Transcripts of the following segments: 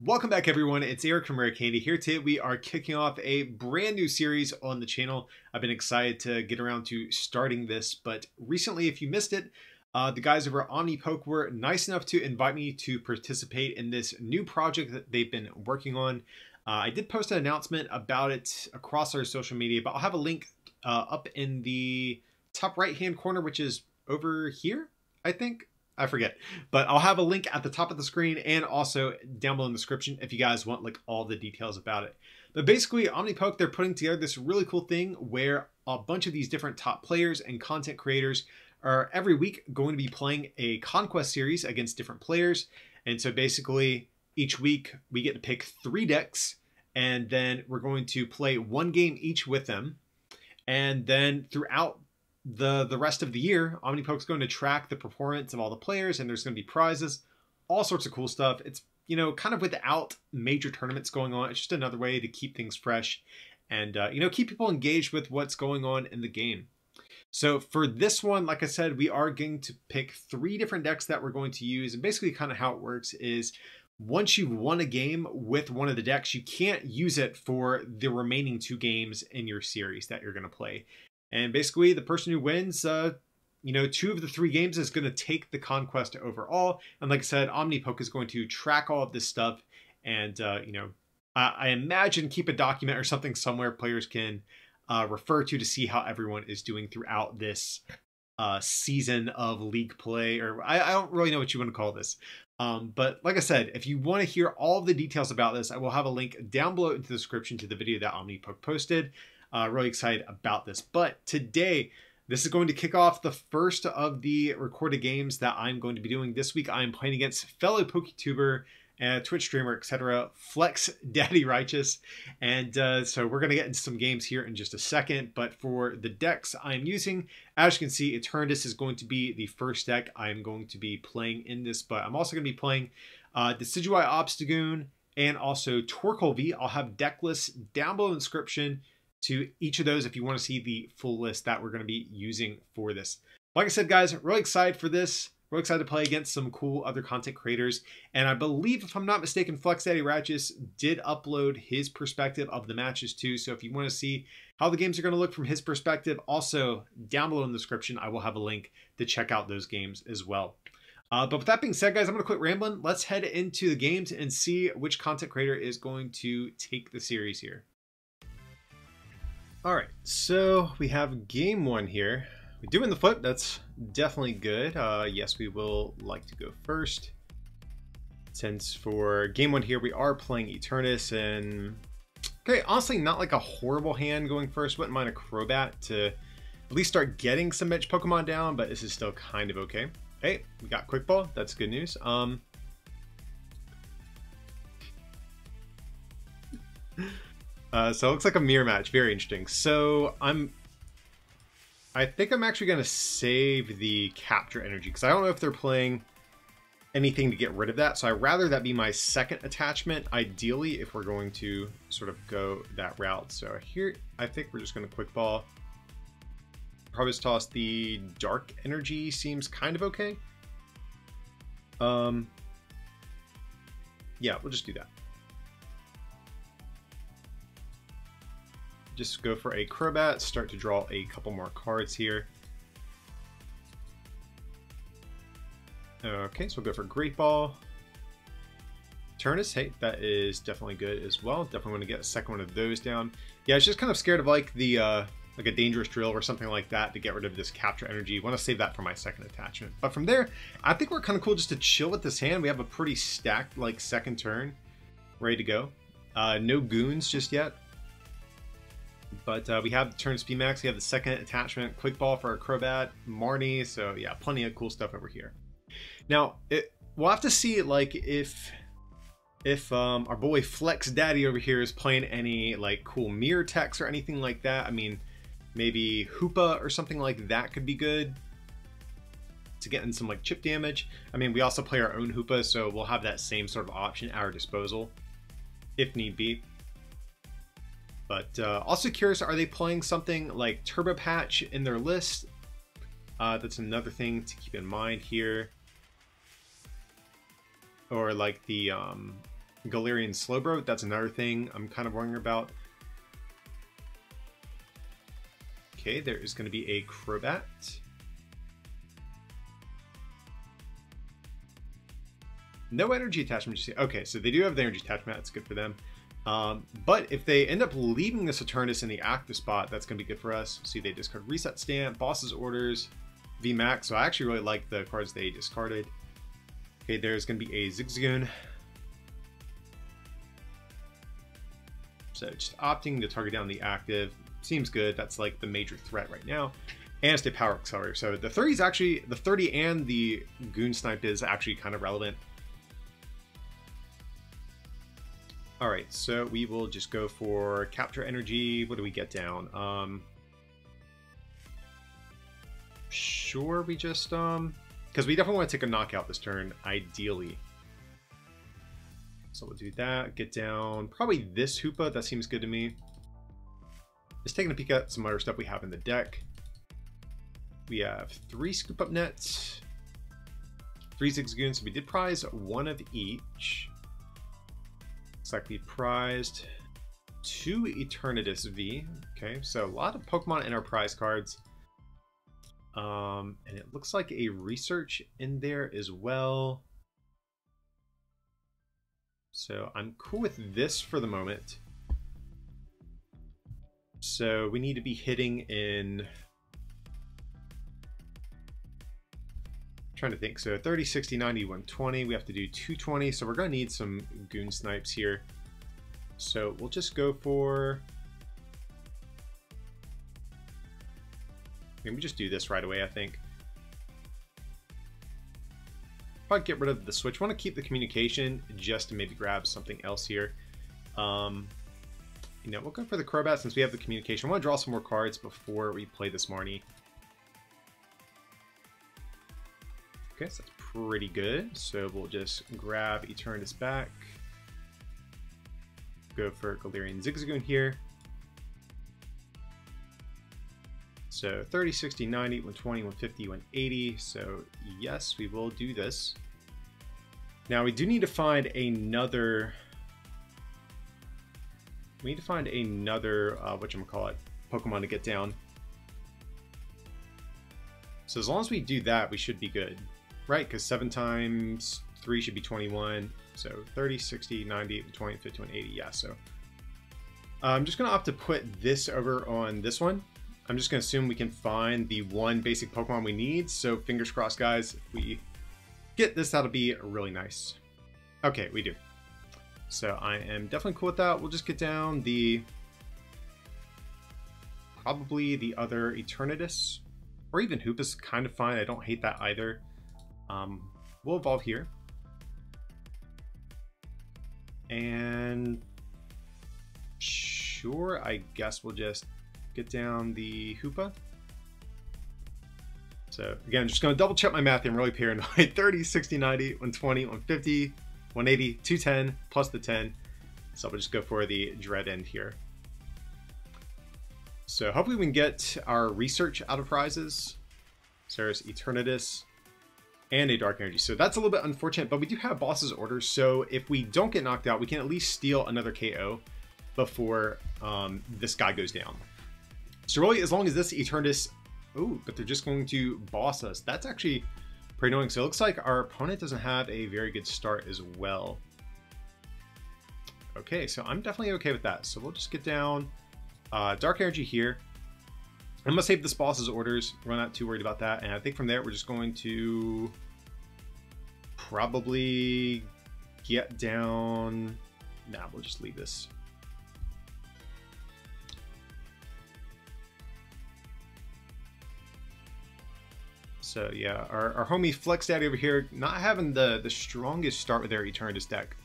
Welcome back everyone, it's Eric from Rare Candy. Here today we are kicking off a brand new series on the channel. I've been excited to get around to starting this, but recently if you missed it, the guys over at Omnipoke were nice enough to invite me to participate in this new project that they've been working on. I did post an announcement about it across our social media, but I'll have a link up in the top right hand corner, which is over here, I think. I forget, but I'll have a link at the top of the screen and also down below in the description if you guys want like all the details about it. But basically Omnipoke, they're putting together this really cool thing where a bunch of these different top players and content creators are every week going to be playing a conquest series against different players. And so basically each week we get to pick 3 decks and then we're going to play 1 game each with them. And then throughout the rest of the year, Omnipoke's going to track the performance of all the players, and there's going to be prizes, all sorts of cool stuff. It's, you know, kind of without major tournaments going on. It's just another way to keep things fresh and, you know, keep people engaged with what's going on in the game. So for this one, like I said, we are going to pick 3 different decks that we're going to use. And basically kind of how it works is once you've won a game with one of the decks, you can't use it for the remaining 2 games in your series that you're going to play. And basically, the person who wins, you know, 2 of the 3 games is going to take the conquest overall. And like I said, Omnipoke is going to track all of this stuff and, you know, I imagine keep a document or something somewhere players can refer to see how everyone is doing throughout this season of league play. Or I don't really know what you want to call this. But like I said, if you want to hear all of the details about this, I will have a link down below in the description to the video that Omnipoke posted. Really excited about this. But today, this is going to kick off the first of the recorded games that I'm going to be doing. This week, I'm playing against fellow PokeTuber and Twitch streamer, etc., Flex Daddy Righteous. And so we're going to get into some games here in just a second. But for the decks I'm using, as you can see, Eternatus is going to be the first deck I'm going to be playing in this. But I'm also going to be playing DeciGoons and also Torkoal V. I'll have deck lists down below in the description to each of those if you want to see the full list that we're going to be using for this. Like I said, guys, really excited for this. Really excited to play against some cool other content creators. And I believe, if I'm not mistaken, Flex Daddy Righteous did upload his perspective of the matches too. So if you want to see how the games are going to look from his perspective, also down below in the description, I will have a link to check out those games as well. But with that being said, guys, I'm going to quit rambling. Let's head into the games and see which content creator is going to take the series here. All right, so we have game 1 here. We're doing the flip. That's definitely good. Yes, we will like to go first. Since for game 1 here, we are playing Eternatus, and okay, honestly, not like a horrible hand going first. Wouldn't mind a Crobat to at least start getting some bench Pokemon down, but this is still kind of okay. Hey, we got Quick Ball. That's good news. So it looks like a mirror match. Very interesting. So I think I'm actually going to save the capture energy because I don't know if they're playing anything to get rid of that. So I'd rather that be my second attachment, ideally, if we're going to sort of go that route. So here, I think we're just going to quick ball. Probably just toss the dark energy. Seems kind of okay. Yeah, we'll just do that. Just go for a Crobat, start to draw a couple more cards here. Okay, so we'll go for Great Ball. Eternatus, hey, that is definitely good as well. Definitely want to get a second one of those down. Yeah, I was just kind of scared of like the like a Dangerous Drill or something like that to get rid of this capture energy. Want to save that for my second attachment. But from there, I think we're kind of cool just to chill with this hand. We have a pretty stacked like second turn ready to go. No goons just yet. But we have the Eternatus VMAX, we have the second attachment, Quick Ball for our Crobat, Marnie, so yeah, plenty of cool stuff over here. Now, we'll have to see like if our boy Flex Daddy over here is playing any like cool mirror techs or anything like that. I mean, maybe Hoopa or something like that could be good to get in some like chip damage. I mean, we also play our own Hoopa, so we'll have that same sort of option at our disposal if need be. But also curious, are they playing something like Turbo Patch in their list? That's another thing to keep in mind here. Or like the Galarian Slowbro. That's another thing I'm kind of worrying about. Okay, there is going to be a Crobat. No energy attachment. Okay, so they do have the energy attachment. That's good for them. But if they end up leaving this Eternatus in the active spot, that's going to be good for us. See, they discard Reset Stamp, Boss's Orders, VMAX. So I actually really like the cards they discarded. Okay, there's going to be a Zigzagoon. So just opting to target down the active seems good. That's like the major threat right now. And it's a Power Accelerator. So the 30 is actually, the 30 and the Goon Snipe is actually kind of relevant. All right, so we will just go for Capture Energy. What do we get down? Sure, we just, because we definitely want to take a knockout this turn, ideally. So we'll do that, get down probably this Hoopa. That seems good to me. Just taking a peek at some other stuff we have in the deck. We have 3 Scoop Up Nets, 3 Zigzagoons. So we did prize 1 of each. Looks like we prized 2 Eternatus V. Okay, so a lot of Pokemon in our prize cards. And it looks like a research in there as well. So I'm cool with this for the moment. So we need to be hitting in, trying to think, so 30, 60, 90, 120. We have to do 220, so we're going to need some Goon Snipes here. So we'll just go for, maybe just do this right away, I think. Probably get rid of the switch. Want to keep the communication just to maybe grab something else here. You know, we'll go for the Crobat since we have the communication. I want to draw some more cards before we play this Marnie. Okay, so that's pretty good. So we'll just grab Eternatus back. Go for Galarian Zigzagoon here. So 30, 60, 90, 120, 150, 180. So yes, we will do this. Now we do need to find another... We need to find another, whatchamacallit, Pokemon to get down. So as long as we do that, we should be good. Right, because 7 times 3 should be 21. So 30, 60, 90, 20, 50, 180. Yeah, so I'm just going to opt to put this over on this one. I'm just going to assume we can find the one basic Pokemon we need. So fingers crossed, guys. If we get this, that'll be really nice. Okay, we do. So I am definitely cool with that. We'll just get down the, probably the other Eternatus, or even Hoopa's kind of fine. I don't hate that either. We'll evolve here. And sure, I guess we'll just get down the Hoopa. So again, I'm just going to double check my math here. I'm really paranoid. 30, 60, 90, 120, 150, 180, 210, plus the 10. So we'll just go for the Dread End here. So hopefully we can get our research out of prizes. So there's Eternatus and a Dark Energy. So that's a little bit unfortunate, but we do have Boss's Orders. So if we don't get knocked out, we can at least steal another KO before this guy goes down. So really, as long as this Eternatus... Ooh, but they're just going to boss us. That's actually pretty annoying. So it looks like our opponent doesn't have a very good start as well. Okay, so I'm definitely okay with that. So we'll just get down Dark Energy here. I'm going to save this Boss's Orders. We're not too worried about that. And I think from there, we're just going to probably get down... Nah, we'll just leave this. So yeah, our homie Flex Daddy over here, not having the strongest start with their Eternatus deck.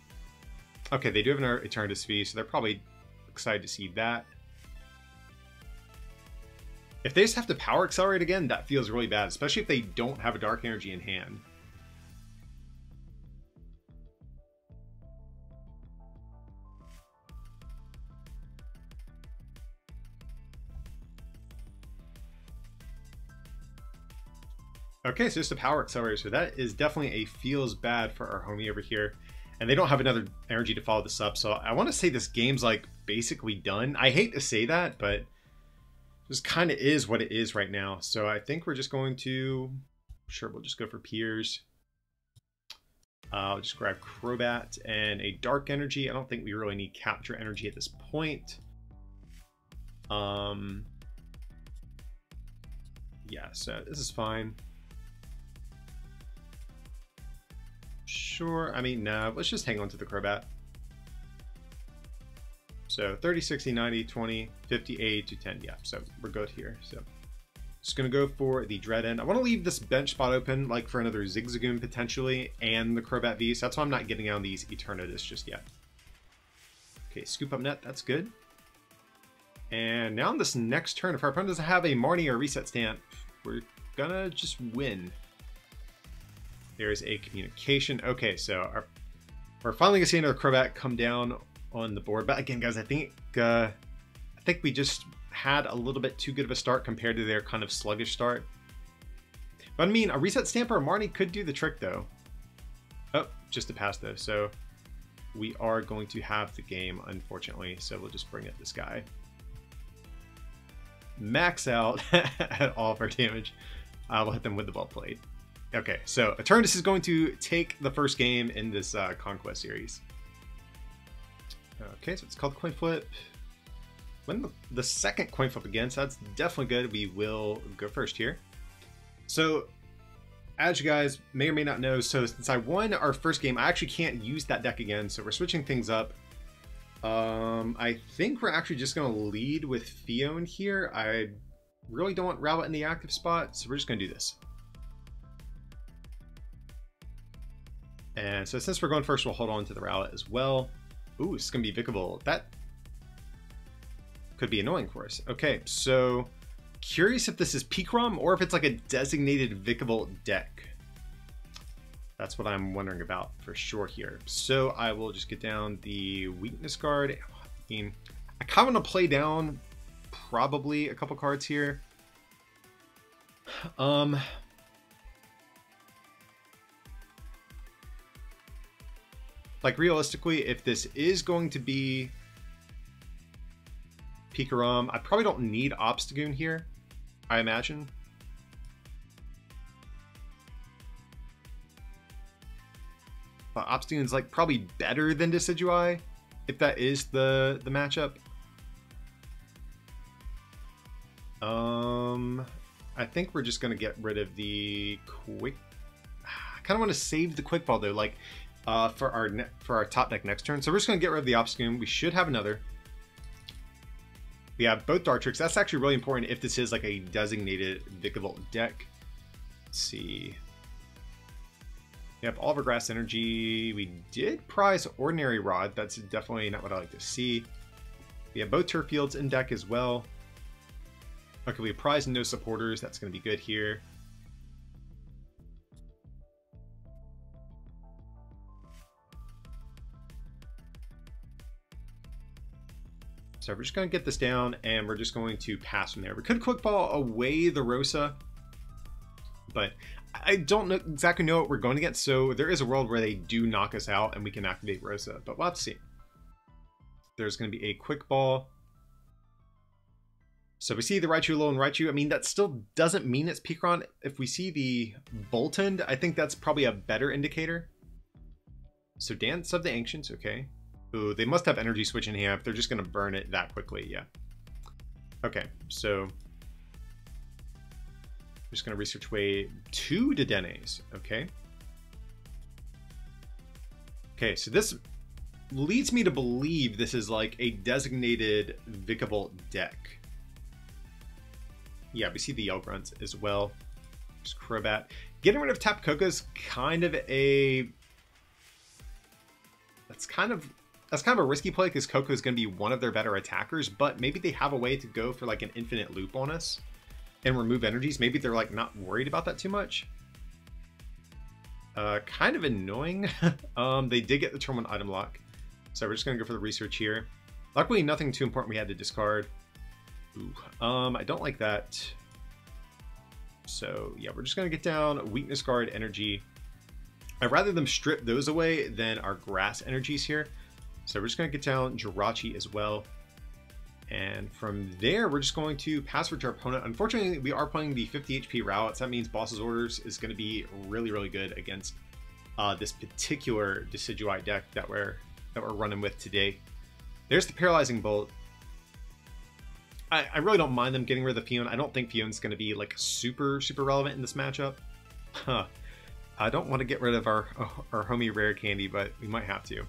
Okay, they do have an Eternatus V, so they're probably excited to see that. If they just have to Power Accelerate again, that feels really bad, especially if they don't have a Dark Energy in hand. Okay, so just a Power Accelerator, so that is definitely a feels bad for our homie over here. And they don't have another energy to follow this up. So I want to say this game's like basically done. I hate to say that, but this kind of is what it is right now. So I think we're just going to, sure, we'll just go for Piers. I'll just grab Crobat and a Dark Energy. I don't think we really need Capture Energy at this point. Yeah, so this is fine. Sure, I mean, no, let's just hang on to the Crobat. So 30, 60, 90, 20, 50, 80 to 10. Yeah, so we're good here. So just going to go for the Dread End. I want to leave this bench spot open like for another Zigzagoon potentially and the Crobat V. So that's why I'm not getting on these Eternatus just yet. Okay, Scoop Up Net. That's good. And now on this next turn, if our opponent doesn't have a Marnie or Reset Stamp, we're going to just win. There's a communication. Okay, so we're finally going to see another Crobat come down on the board. But again, guys, I think we just had a little bit too good of a start compared to their kind of sluggish start. But I mean, a Reset Stamp or a Marnie could do the trick, though. Oh, just a pass, though. So we are going to have the game, unfortunately. So we'll just bring up this guy. Max out at all of our damage. We'll hit them with the ball played. Okay, so Eternatus is going to take the first game in this Conquest series. Okay, so it's called Coin Flip. When the second Coin Flip again, so that's definitely good. We will go first here. So, as you guys may or may not know, so since I won our first game, I actually can't use that deck again, so we're switching things up. I think we're actually just going to lead with Fion here. I really don't want Rowlet in the active spot, so we're just going to do this. And so since we're going first, we'll hold on to the Rowlet as well. Ooh, it's going to be Vikavolt. That could be annoying for us. Okay, so curious if this is Pikarom or if it's like a designated Vikavolt deck. That's what I'm wondering about for sure here. So I will just get down the weakness card. I mean, I kind of want to play down probably a couple cards here. Like realistically, if this is going to be Pikarom, I probably don't need Obstagoon here, I imagine. But Obstagoon's like probably better than Decidueye, if that is the matchup. I think we're just gonna get rid of the quick. I kind of want to save the Quick Ball though, like for our top deck next turn. So we're just gonna get rid of the Obstagoon. We should have another. We have both Dartrix. That's actually really important if this is like a designated Vikavolt deck. Let's see. We have all of our Grass Energy. We did prize Ordinary Rod. That's definitely not what I like to see. We have both Turf Fields in deck as well. Okay, we have prize and no supporters. That's going to be good here. So we're just going to get this down and we're just going to pass from there. We could Quick Ball away the Rosa, but I don't exactly know what we're going to get. So there is a world where they do knock us out and we can activate Rosa, but we'll have to see. There's going to be a Quick Ball. So we see the Raichu Low and Raichu. I mean, that still doesn't mean it's Pikarom. If we see the Boltund, I think that's probably a better indicator. So Dance of the Ancients, okay. Ooh, they must have Energy Switch in hand. They're just going to burn it that quickly, yeah. Okay, so just going to research way 2 Dedennes, okay. Okay, so this leads me to believe this is like a designated Vikavolt deck. Yeah, we see the Yell Grunts as well. Just Crobat. Getting rid of Tapu Koko is kind of a... That's kind of a risky play because Koko is going to be one of their better attackers, but maybe they have a way to go for like an infinite loop on us and remove energies. Maybe they're like not worried about that too much. Kind of annoying. They did get the turn 1 item lock. So we're just going to go for the research here. Luckily, nothing too important we had to discard. Ooh, I don't like that. So yeah, we're just going to get down Weakness Guard, Energy. I'd rather them strip those away than our grass energies here. So we're just going to get down Jirachi as well. And from there, we're just going to pass for our opponent. Unfortunately, we are playing the 50 HP routes. That means Boss's Orders is going to be really, really good against this particular Decidueye deck that we're running with today. There's the Paralyzing Bolt. I really don't mind them getting rid of the Fion. I don't think Fion's going to be like super relevant in this matchup. Huh. I don't want to get rid of our homie Rare Candy, but we might have to.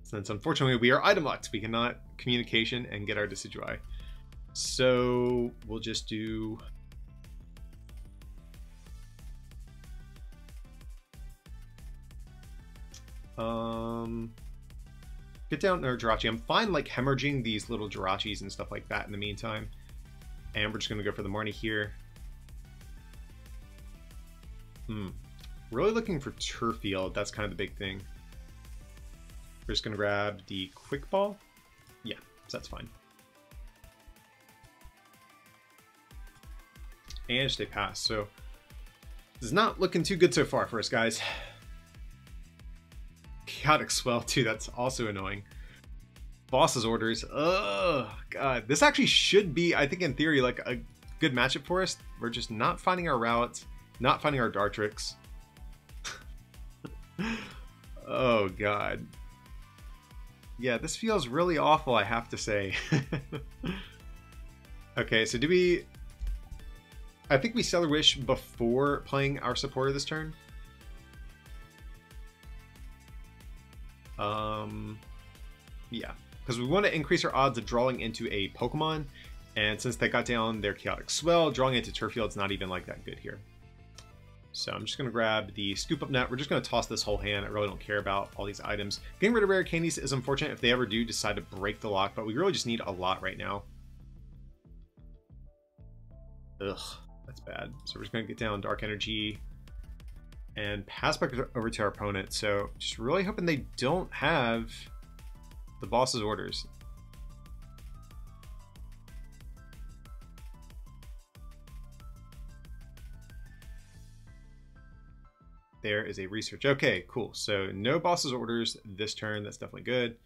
Since unfortunately we are item locked, we cannot communication and get our Decidueye. So we'll just do get down our Jirachi. I'm fine like hemorrhaging these little Jirachis and stuff like that in the meantime. And we're just gonna go for the Marnie here. Really looking for Turf Field. That's kind of the big thing. We're just gonna grab the Quick Ball. Yeah, so that's fine. And stay pass. So this is not looking too good so far for us, guys. Chaotic Swell too, that's also annoying. Boss's Orders. Oh god. This actually should be, I think in theory, like a good matchup for us. We're just not finding our routes, not finding our Dartrix. Oh god. Yeah, this feels really awful, I have to say. Okay, so do we... I think we Stellar Wish before playing our supporter this turn. Yeah, because we want to increase our odds of drawing into a Pokemon, and since they got down their Chaotic Swell, drawing into Turf Field's not even like that good here. So I'm just going to grab the Scoop Up Net. We're just going to toss this whole hand. I really don't care about all these items. Getting rid of Rare Candies is unfortunate if they ever do decide to break the lock, but we really just need a lot right now. Ugh, that's bad. So we're just going to get down Dark Energy and pass back over to our opponent. So just really hoping they don't have the Boss's Orders. There is a research. Okay, cool. So no Boss's Orders this turn. That's definitely good.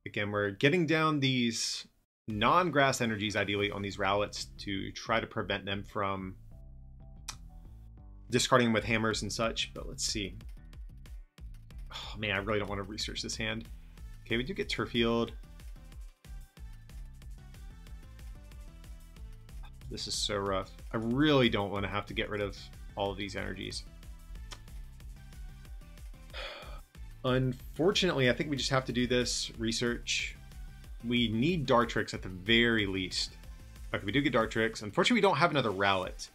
Again, we're getting down these non-grass energies ideally on these Rowlets to try to prevent them from discarding them with hammers and such. But let's see. Oh man, I really don't want to research this hand. Okay, we do get Turf Field. This is so rough. I really don't want to have to get rid of all of these energies. Unfortunately, I think we just have to do this research. We need Dartrix at the very least. Okay, we do get Dartrix. Unfortunately, we don't have another Rowlet.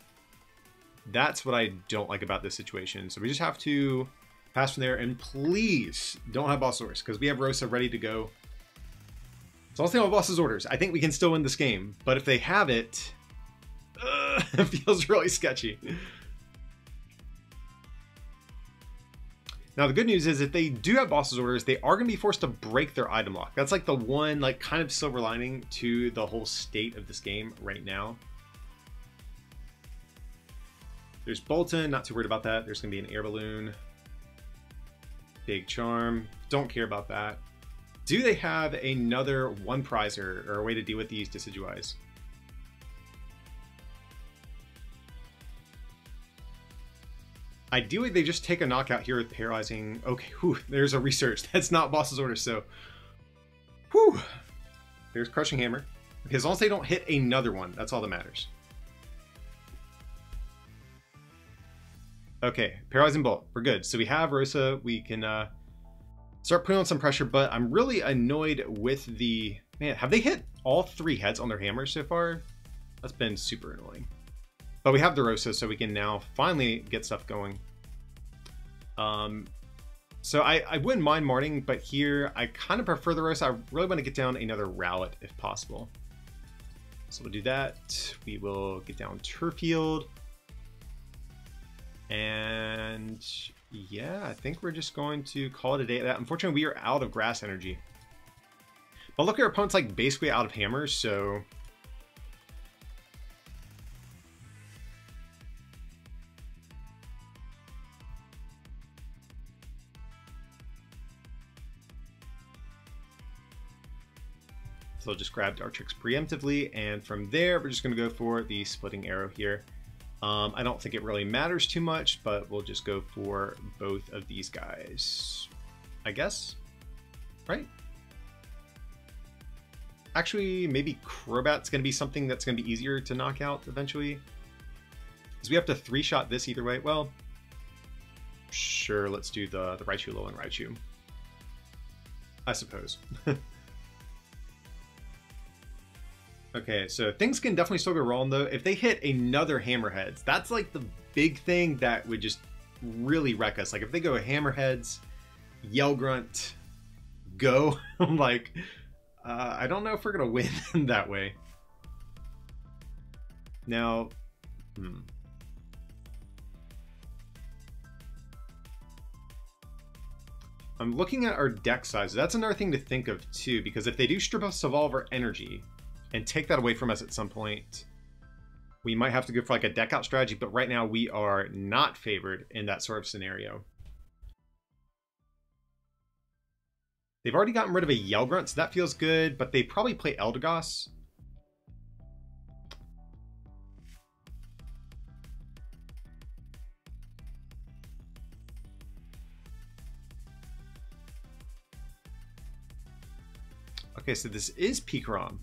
That's what I don't like about this situation. So we just have to pass from there, and please don't have Boss's Orders because we have Rosa ready to go. So I'll say on Boss's Orders. I think we can still win this game, but if they have it, it feels really sketchy. Now the good news is if they do have Boss's Orders, they are going to be forced to break their item lock. That's like the one like kind of silver lining to the whole state of this game right now. There's Bolton, not too worried about that. There's going to be an Air Balloon. Big Charm, don't care about that. Do they have another one prizer or a way to deal with these Decidueyes? Ideally, they just take a knockout here with Paralyzing. Okay, whew, there's a research. That's not Boss's Orders, so... Whew. There's Crushing Hammer. Okay, as long as they don't hit another one, that's all that matters. Okay, Paralyzing Bolt. We're good. So we have Rosa. We can start putting on some pressure, but I'm really annoyed with the... Man, have they hit all 3 heads on their hammers so far? That's been super annoying. But we have the Rosa, so we can now finally get stuff going. So I wouldn't mind Marting, but here I kind of prefer the Rosa. I really want to get down another Rowlet if possible. So we'll do that. We will get down Turf Field. And yeah, I think we're just going to call it a day at that. Unfortunately, we are out of grass energy. But look, our opponent's like basically out of hammers, so... they'll just grab Dartrix preemptively, and from there we're just going to go for the splitting arrow here. I don't think it really matters too much, but we'll just go for both of these guys, I guess, right? Actually, maybe Crobat's going to be something that's going to be easier to knock out eventually, because we have to 3-shot this either way. Well, sure, let's do the Raichu Low and Raichu, I suppose. Okay, so things can definitely still go wrong though. If they hit another Hammerheads, that's like the big thing that would just really wreck us. Like if they go Hammerheads, Yell Grunt, go, I'm like, I don't know if we're gonna win that way. Now, I'm looking at our deck size. That's another thing to think of too, because if they do strip us of all of our energy and take that away from us at some point, we might have to go for like a deck out strategy, but right now we are not favored in that sort of scenario. They've already gotten rid of a Yell Grunt, so that feels good, but they probably play Eldegoss. Okay, so this is Pikarom.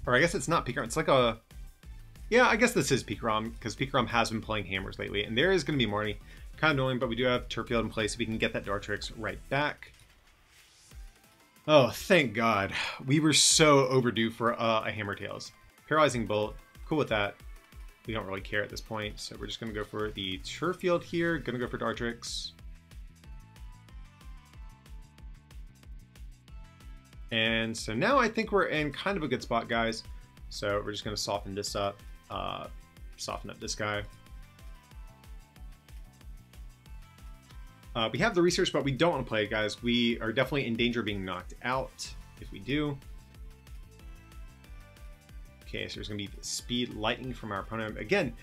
Or I guess it's not Pikarom. It's like a... Yeah, I guess this is Pikarom, because Pikarom has been playing Hammers lately. And there is going to be Marnie. Kind of annoying, but we do have Turf Field in place, so we can get that Dartrix right back. Oh, thank God. We were so overdue for a Hammer Tails. Paralyzing Bolt. Cool with that. We don't really care at this point, so we're just going to go for the Turf Field here. Going to go for Dartrix. And so now I think we're in kind of a good spot, guys. So we're just going to soften this up, soften up this guy. We have the research, but we don't want to play it, guys. We are definitely in danger of being knocked out if we do. Okay, so there's going to be Speed Lightning from our opponent. Again,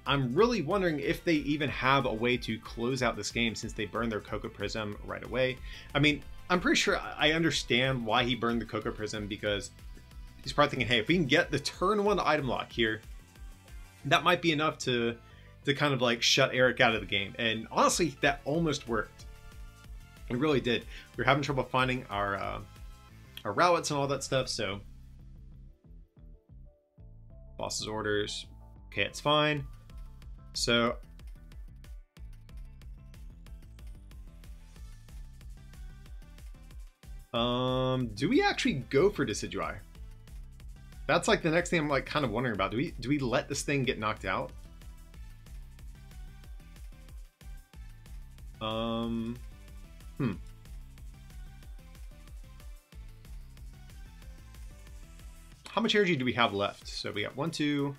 I'm really wondering if they even have a way to close out this game since they burned their Cocoa Prism right away. I mean, I'm pretty sure I understand why he burned the Cocoa Prism, because he's probably thinking, hey, if we can get the turn 1 item lock here, that might be enough to kind of like shut Eric out of the game. And honestly, that almost worked. It really did. We were having trouble finding our Rowlets and all that stuff, so boss's orders. Okay, it's fine. So do we actually go for Decidueye? That's like the next thing I'm like kind of wondering about. Do we let this thing get knocked out? How much energy do we have left? So we got 1, 2,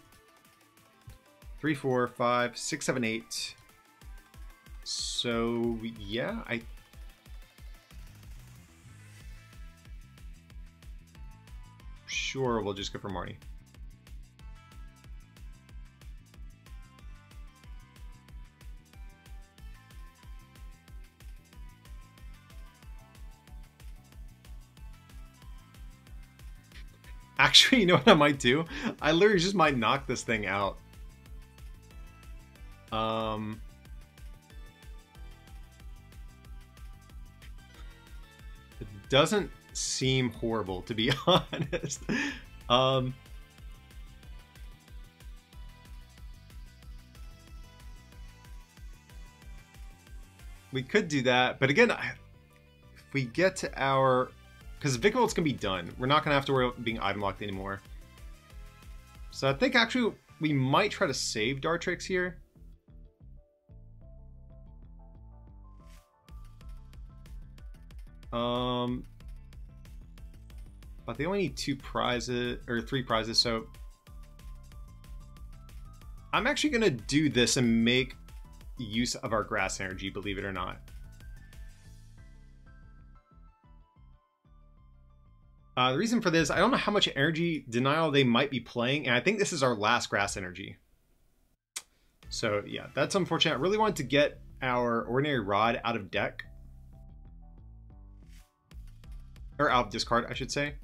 3, 4, 5, 6, 7, 8. So yeah, sure, we'll just go for Marnie. Actually, you know what I might do? I literally just might knock this thing out. It doesn't seem horrible, to be honest. We could do that, but again, if we get to our... Because Vikavolt can be done. We're not going to have to worry about being item locked anymore. So I think actually we might try to save Dartrix here. But they only need 2 prizes, or 3 prizes, so I'm actually going to do this and make use of our grass energy, believe it or not. The reason for this, I don't know how much energy denial they might be playing, and I think this is our last grass energy. So yeah, that's unfortunate. I really wanted to get our ordinary rod out of deck. Or out of discard, I should say.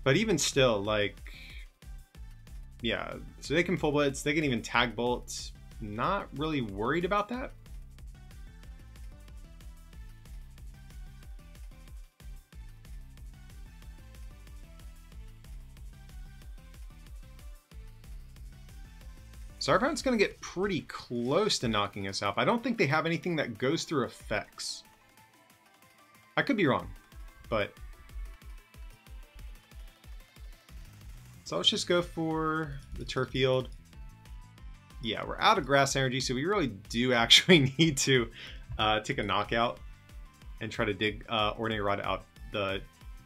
But even still, like, yeah, so they can full blitz, they can even tag bolt. Not really worried about that. So our opponent's going to get pretty close to knocking us out. I don't think they have anything that goes through effects. I could be wrong, but... So let's just go for the turf field. Yeah, we're out of grass energy, so we really do actually need to take a knockout and try to dig Ordinary Rod out the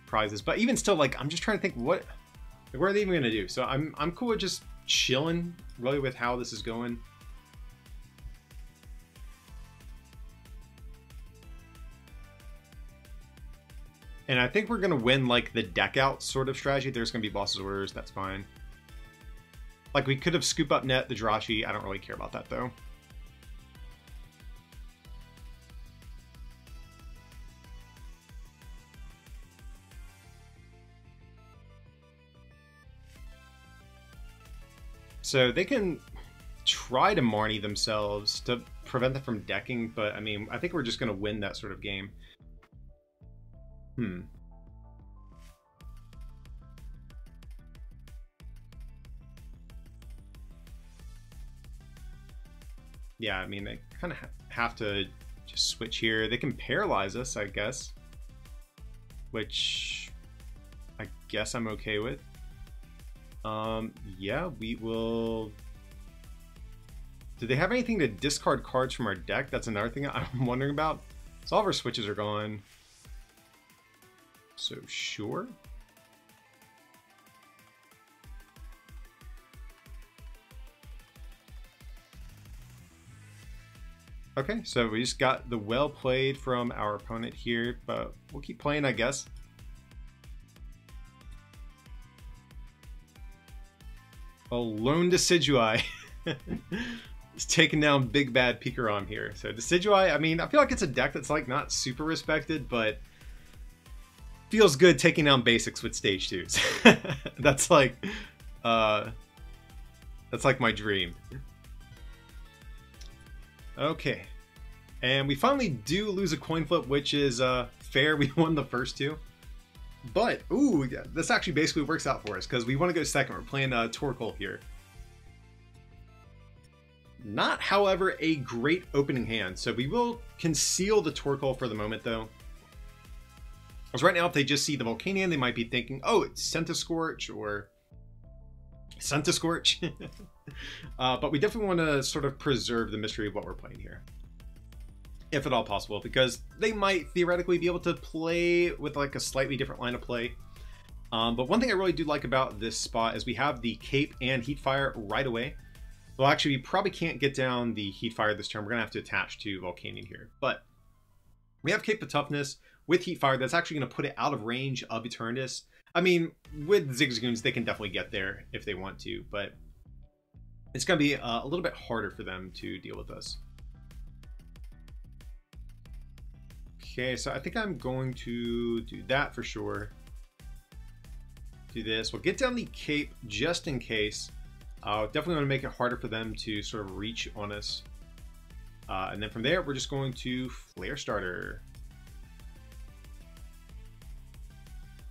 prizes. But even still, like, I'm just trying to think what are they even going to do? So I'm cool with just chilling really with how this is going. And I think we're going to win like the deck out sort of strategy. There's going to be boss's orders. That's fine. Like we could have scoop up net the Jirachi. I don't really care about that though. So they can try to Marnie themselves to prevent them from decking, but I mean, I think we're just going to win that sort of game. Yeah, I mean, they kind of have to just switch here. They can paralyze us, I guess, which I guess I'm okay with. Yeah, we will... Do they have anything to discard cards from our deck? That's another thing I'm wondering about. So all of our switches are gone. So sure. Okay, so we just got the well played from our opponent here, but we'll keep playing, I guess. Lone Decidueye. It's taking down Big Bad Pikarom here. So Decidueye, I mean, I feel like it's a deck that's like not super respected, but feels good taking down basics with stage 2s. That's like my dream. Okay. And we finally do lose a coin flip, which is fair. We won the first 2. But, ooh, yeah, this actually basically works out for us because we want to go second. We're playing Torkoal here. Not, however, a great opening hand. So we will conceal the Torkoal for the moment, though. Because right now, if they just see the Volcanion, they might be thinking, oh, it's Centiscorch or Centiscorch. But we definitely want to sort of preserve the mystery of what we're playing here, if at all possible, because they might theoretically be able to play with like a slightly different line of play. But one thing I really do like about this spot is we have the Cape and Heatfire right away. Well, actually, we probably can't get down the Heatfire this turn. We're going to have to attach to Volcanion here. But we have Cape of Toughness with Heatfire. That's actually going to put it out of range of Eternatus. I mean, with DeciGoons, they can definitely get there if they want to, but it's going to be a little bit harder for them to deal with us. Okay, so I think I'm going to do that for sure. Do this. We'll get down the Cape just in case. Definitely want to make it harder for them to sort of reach on us. And then from there, we're just going to Flare Starter.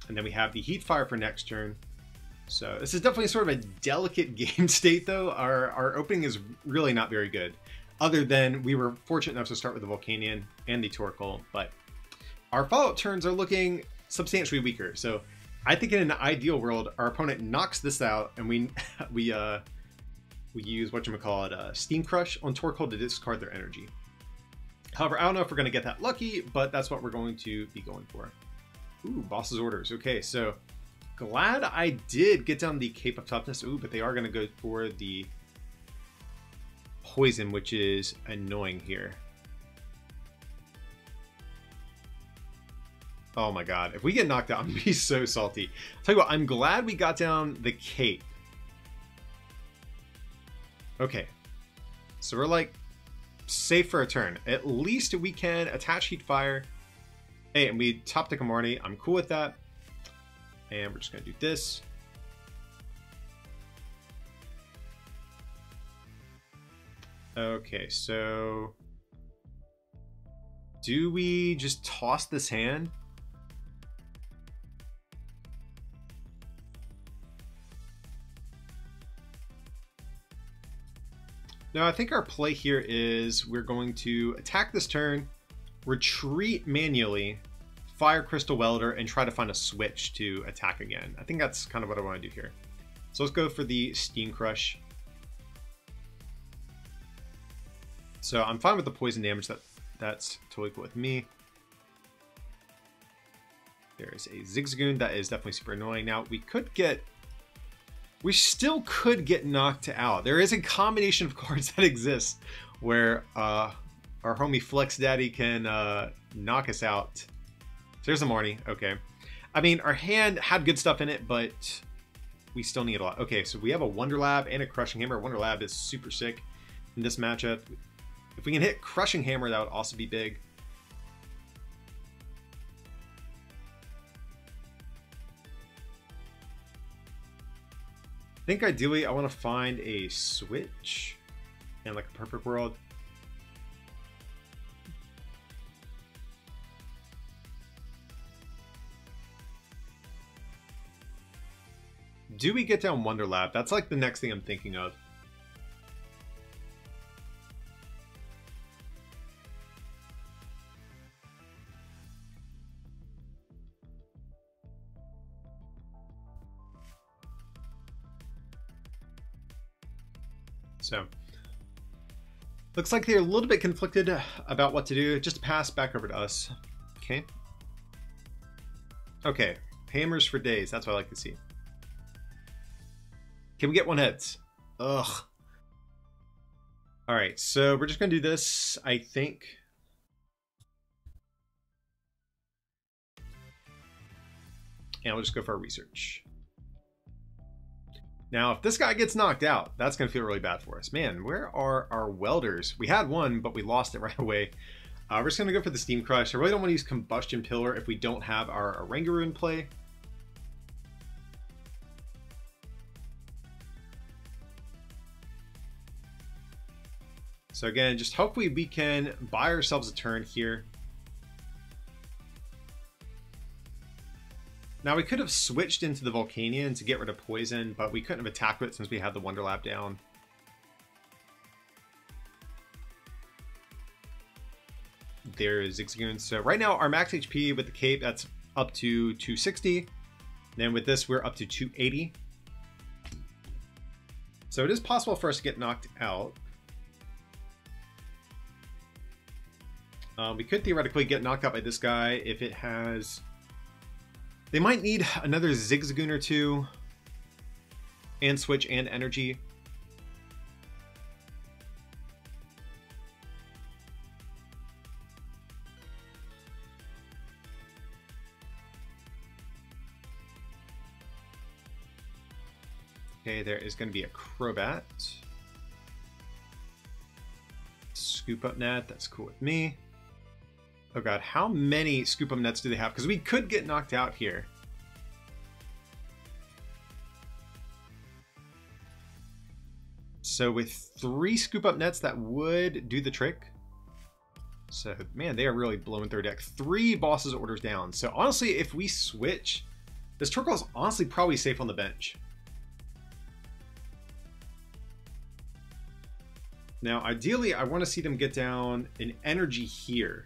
And then we have the Heatfire for next turn. So this is definitely sort of a delicate game state, though. Our opening is really not very good. Other than we were fortunate enough to start with the Volcanion and the Torkoal, but our follow-up turns are looking substantially weaker. So I think in an ideal world, our opponent knocks this out, and we use whatchamacallit, Steam Crush on Torkoal to discard their energy. However, I don't know if we're going to get that lucky, but that's what we're going to be going for. Ooh, boss's orders. Okay, so glad I did get down the Cape of Toughness. Ooh, but they are going to go for the poison, which is annoying here. Oh my god, if we get knocked out, I'm gonna be so salty. I'll tell you what, I'm glad we got down the Cape. Okay, so we're like safe for a turn. At least we can attach Heatfire Hey, and we top deck a Marnie. I'm cool with that. And we're just going to do this. Okay, so do we just toss this hand? No, I think our play here is we're going to attack this turn, retreat manually, fire Crystal Welder, and try to find a switch to attack again. I think that's kind of what I want to do here. So let's go for the Steam Crush. So I'm fine with the poison damage. That's totally cool with me. There's a Zigzagoon that is definitely super annoying. Now we still could get knocked out. There is a combination of cards that exists where our homie Flex Daddy can knock us out. So there's a Marnie. Okay. I mean, our hand had good stuff in it, but we still need a lot. Okay, so we have a Wonder Lab and a Crushing Hammer. Wonder Lab is super sick in this matchup. If we can hit Crushing Hammer, that would also be big. I think ideally I want to find a switch in like a perfect world. Do we get down Wonder Lab? That's like the next thing I'm thinking of. So, looks like they're a little bit conflicted about what to do. Just pass back over to us. Okay. Okay. Hammers for days. That's what I like to see. Can we get one hit? Ugh. Alright, so we're just going to do this, I think. And we'll just go for our research. Now, if this guy gets knocked out, that's going to feel really bad for us. Man, where are our welders? We had one, but we lost it right away. We're just going to go for the Steam Crush. I really don't want to use Combustion Pillar if we don't have our Oranguru in play. So again, just hopefully we can buy ourselves a turn here. Now we could have switched into the Volcanion to get rid of poison, but we couldn't have attacked it since we had the Wonder Lab down. There's Zigzagoon. So right now our max HP with the cape, that's up to 260. And then with this, we're up to 280. So it is possible for us to get knocked out. We could theoretically get knocked out by this guy if it has... They might need another Zigzagoon or two, and switch and energy. Okay, there is going to be a Crobat. Scoop Up Net, that's cool with me. Oh god, how many Scoop Up Nets do they have? Because we could get knocked out here. So with 3 Scoop Up Nets, that would do the trick. So, man, they are really blowing through deck. 3 bosses orders down. So honestly, if we switch, this Torkoal is honestly probably safe on the bench. Now, ideally, I want to see them get down an energy here.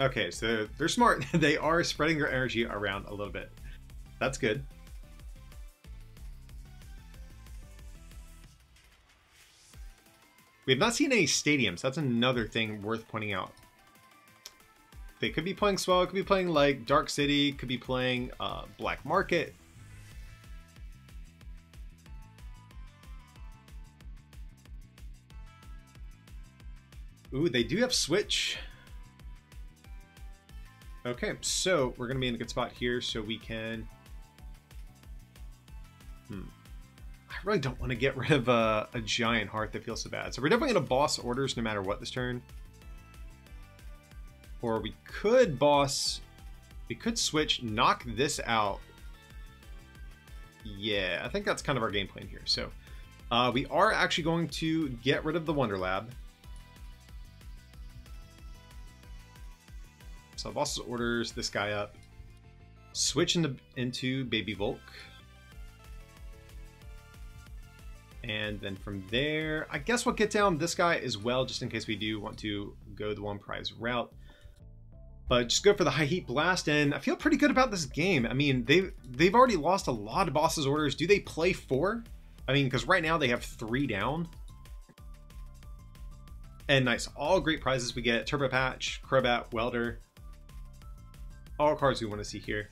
Okay, so they're smart. They are spreading their energy around a little bit. That's good. We have not seen any stadiums. That's another thing worth pointing out. They could be playing Swell, could be playing like Dark City, could be playing Black Market. Ooh, they do have Switch. Okay, so we're going to be in a good spot here so we can... I really don't want to get rid of a giant heart that feels so bad. So we're definitely going to boss orders no matter what this turn. Or we could boss, we could switch, knock this out. Yeah, I think that's kind of our game plan here. So we are actually going to get rid of the Wonder Lab. So boss's orders this guy up. Switch into Baby Volk. And then from there, I guess we'll get down this guy as well, just in case we do want to go the one prize route. But just go for the high heat blast, and I feel pretty good about this game. I mean, they've already lost a lot of bosses' orders. Do they play 4? I mean, because right now they have 3 down. And nice, all great prizes we get. Turbo Patch, Crobat, Welder. All cards we want to see here.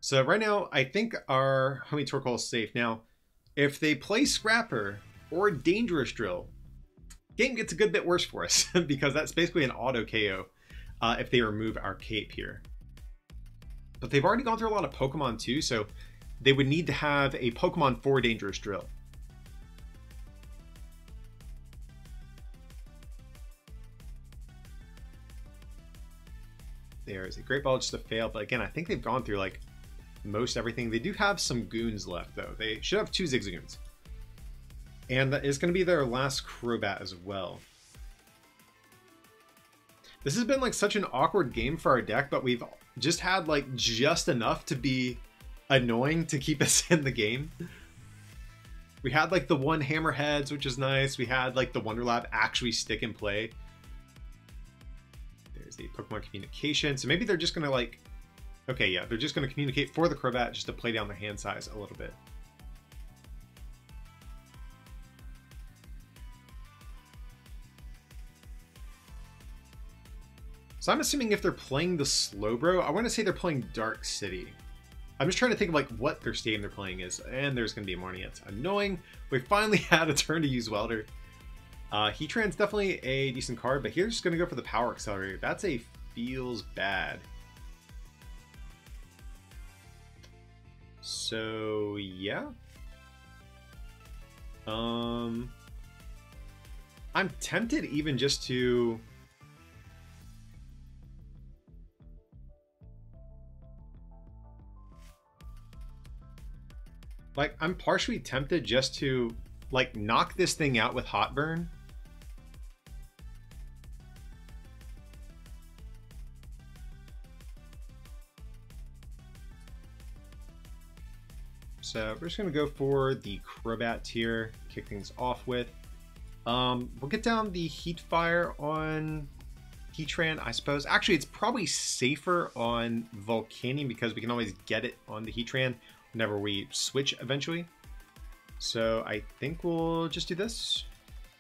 So right now, I think our homie Torkoal is safe. Now, if they play Scrapper or Dangerous Drill, game gets a good bit worse for us because that's basically an auto KO if they remove our cape here. But they've already gone through a lot of Pokemon too, so they would need to have a Pokemon for Dangerous Drill. There is a Great Ball, just a fail, but again, I think they've gone through like most everything. They do have some goons left though. They should have 2 Zigzagoons. And that is going to be their last Crobat as well. This has been like such an awkward game for our deck, but we've just had like just enough to be annoying to keep us in the game. We had like the 1 Hammerheads, which is nice. We had like the Wonder Lab actually stick and play. There's the Pokemon communication. So maybe they're just going to like, okay, yeah, they're just going to communicate for the Crobat just to play down the hand size a little bit. So I'm assuming if they're playing the Slowbro, I want to say they're playing Dark City. I'm just trying to think of like what their stadium they're playing is, and there's going to be a Marnie. It's annoying. We finally had a turn to use Welder. Heatran's definitely a decent card, but here's just going to go for the Power Accelerator. That's a feels bad. So yeah. I'm tempted even just to like, I'm partially tempted just to like knock this thing out with Hot Burn. So we're just gonna go for the Crobat tier, kick things off with. We'll get down the Heat Fire on Heatran, I suppose. Actually, it's probably safer on Volcanion because we can always get it on the Heatran whenever we switch eventually. So I think we'll just do this.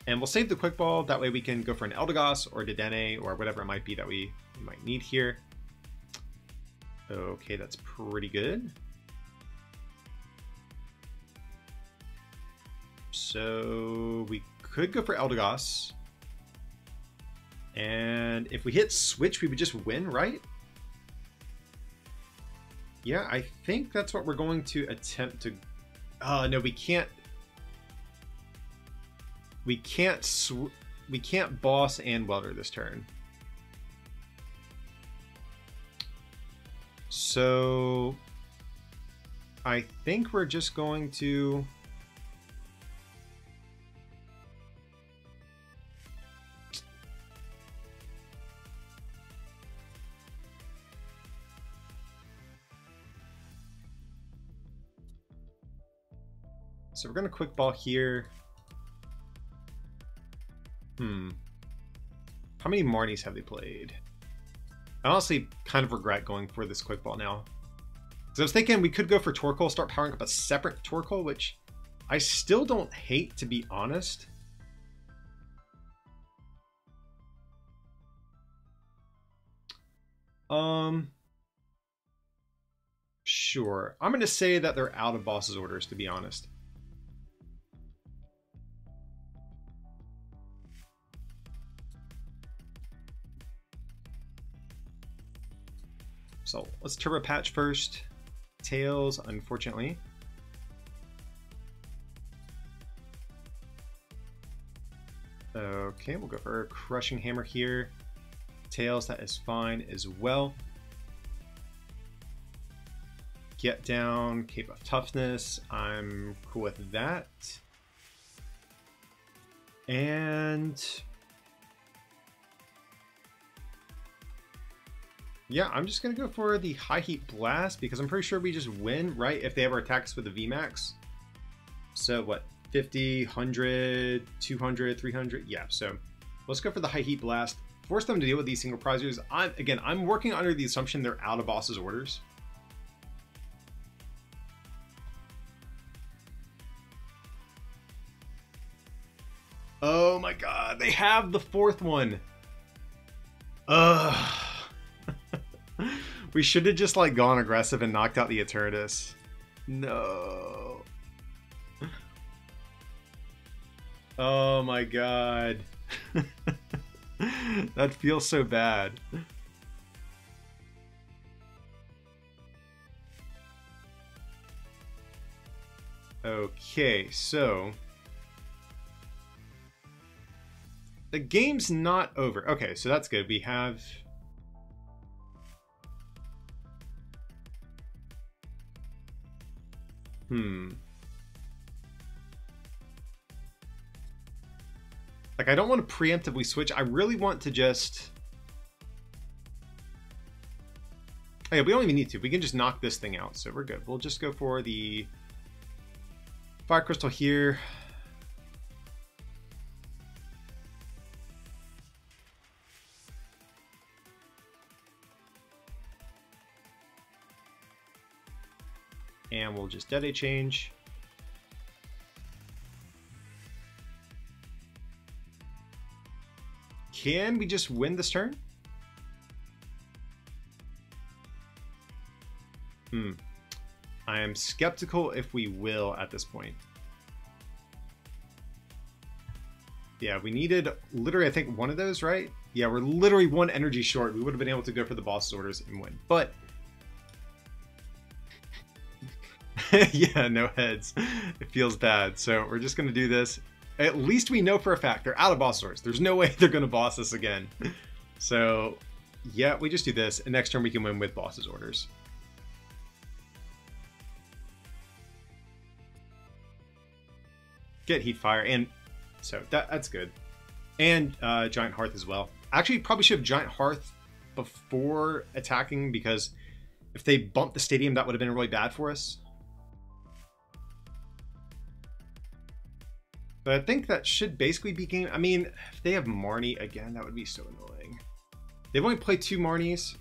And we'll save the Quick Ball. That way we can go for an Eldegoss or Dedenne or whatever it might be that we might need here. Okay, that's pretty good. So we could go for Eldegoss. And if we hit switch, we would just win, right? Yeah, I think that's what we're going to attempt to... no, we can't. We can't boss and Welder this turn. So I think we're just going to... So we're going to Quick Ball here. How many Marnies have they played? I honestly kind of regret going for this Quick Ball now. Because I was thinking we could go for Torkoal, start powering up a separate Torkoal, which I still don't hate, to be honest. Sure. I'm going to say that they're out of boss's orders, to be honest. So let's Turbo Patch first. Tails, unfortunately. Okay, we'll go for a Crushing Hammer here. Tails, that is fine as well. Get down, Cape of Toughness, I'm cool with that. And yeah, I'm just gonna go for the High Heat Blast because I'm pretty sure we just win, right? If they ever attack us with the VMAX. So what, 50, 100, 200, 300? Yeah, so let's go for the High Heat Blast. Force them to deal with these single prizers. I'm working under the assumption they're out of boss's orders. Oh my god, they have the fourth one. Ugh. We should have just like gone aggressive and knocked out the Eternatus. No. Oh my god. That feels so bad. Okay, so the game's not over. Okay, so that's good. We have like, I don't want to preemptively switch. I really want to just... Oh yeah, we don't even need to. We can just knock this thing out, so we're good. We'll just go for the Fire Crystal here. And we'll just Dead Change. Can we just win this turn? I am skeptical if we will at this point. Yeah, we needed literally, I think, one of those, right? Yeah, we're literally one energy short. We would have been able to go for the boss's orders and win. But yeah, no heads. It feels bad. So we're just going to do this. At least we know for a fact they're out of boss orders. There's no way they're going to boss us again. So yeah, we just do this. And next turn we can win with boss's orders. Get Heat Fire. And so that's good. And Giant Hearth as well. Actually, probably should have Giant Hearth before attacking, because if they bumped the stadium, that would have been really bad for us. But I think that should basically be game. I mean, if they have Marnie again, that would be so annoying. They've only played 2 Marnies.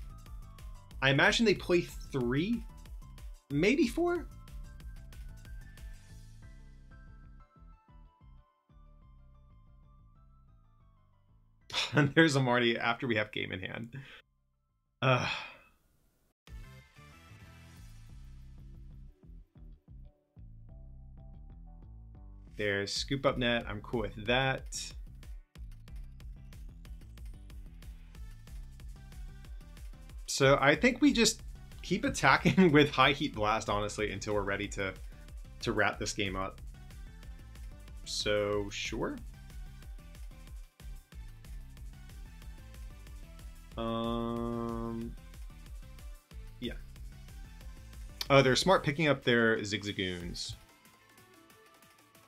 I imagine they play 3, maybe 4. And there's a Marnie after we have game in hand. There's Scoop Up Net. I'm cool with that. So I think we just keep attacking with High Heat Blast, honestly, until we're ready to wrap this game up. So, sure. Yeah. Oh, they're smart picking up their DeciGoons.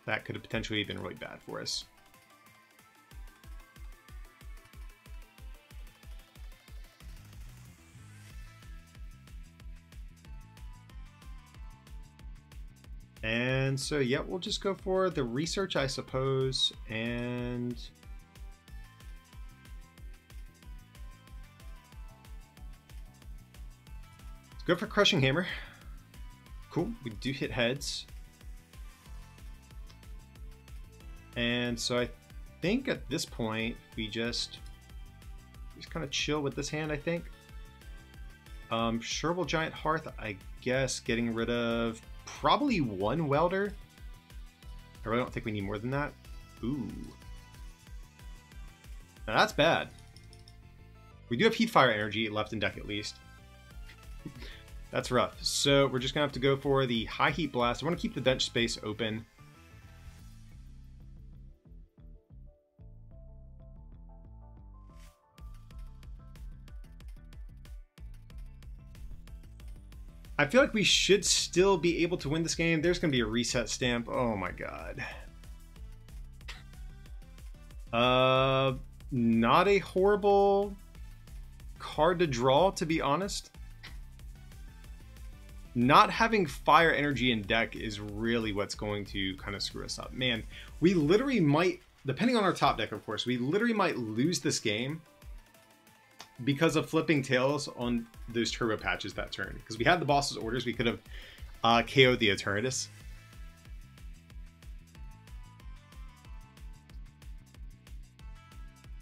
That could have potentially been really bad for us. And so, yeah, we'll just go for the research, I suppose, and let's go for Crushing Hammer. Cool, we do hit heads. And so I think at this point, we just kind of chill with this hand, I think. Sure, we'll Giant Hearth, I guess, getting rid of probably 1 Welder. I really don't think we need more than that. Ooh. Now that's bad. We do have Heat Fire energy left in deck at least. That's rough. So we're just going to have to go for the High Heat Blast. I want to keep the bench space open. I feel like we should still be able to win this game. There's going to be a reset stamp. Oh my god. Not a horrible card to draw, to be honest. Not having fire energy in deck is really what's going to kind of screw us up. Man, we literally might, depending on our top deck, of course, we literally might lose this game because of flipping tails on those turbo patches that turn. Because we had the boss's orders, we could have KO'd the Eternatus.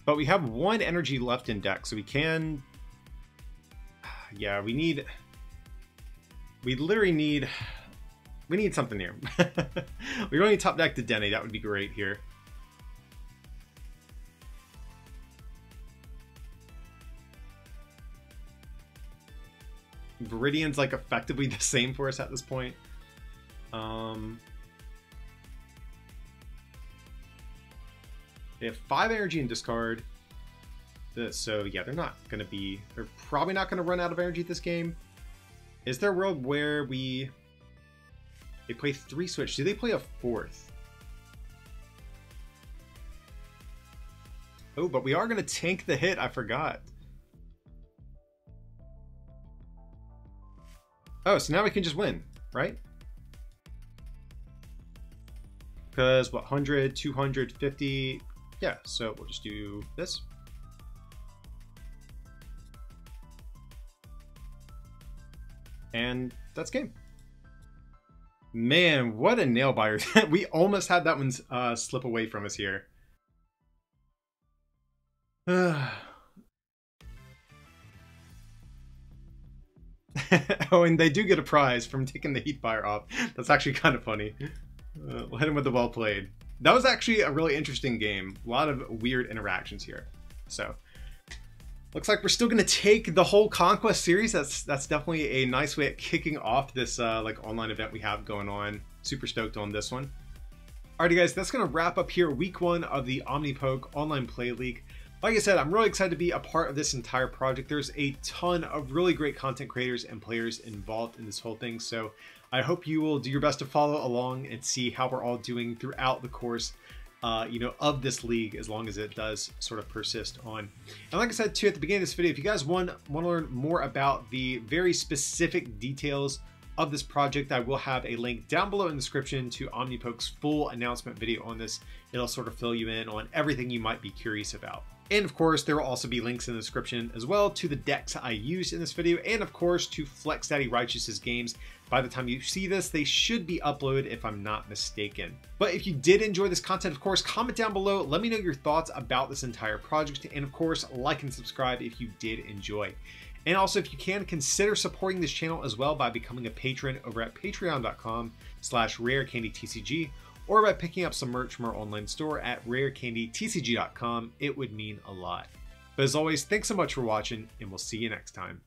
But we have one energy left in deck, so we can... Yeah, we literally need... We need something here. We really need top deck to Denny. That would be great here. Viridian's like effectively the same for us at this point. They have 5 energy in discard. So yeah, they're probably not going to run out of energy this game. Is there a world where they play 3 switch? Do they play a 4th? Oh, but we are going to tank the hit. I forgot. Oh, so now we can just win, right? Because what, 100, 250? Yeah, so we'll just do this. And that's game. Man, what a nail biter. We almost had that one slip away from us here. Oh, and they do get a prize from taking the heat fire off. That's actually kind of funny. We'll hit him with the well played. That was actually a really interesting game. A lot of weird interactions here. So, looks like we're still going to take the whole Conquest series. That's definitely a nice way of kicking off this like online event we have going on. Super stoked on this one. Alrighty guys, that's going to wrap up here week 1 of the Omnipoke Online Play League. Like I said, I'm really excited to be a part of this entire project. There's a ton of really great content creators and players involved in this whole thing. So I hope you will do your best to follow along and see how we're all doing throughout the course of this league, as long as it does sort of persist on. And like I said too at the beginning of this video, if you guys want to learn more about the very specific details of this project, I will have a link down below in the description to Omnipoke's full announcement video on this. It'll sort of fill you in on everything you might be curious about. And of course, there will also be links in the description as well to the decks I used in this video, and of course to Flex Daddy Righteous's games. By the time you see this, they should be uploaded if I'm not mistaken. But if you did enjoy this content, of course, comment down below, let me know your thoughts about this entire project, and of course, like and subscribe if you did enjoy. And also, if you can, consider supporting this channel as well by becoming a patron over at patreon.com/rarecandytcg, or by picking up some merch from our online store at rarecandytcg.com. It would mean a lot. But as always, thanks so much for watching, and we'll see you next time.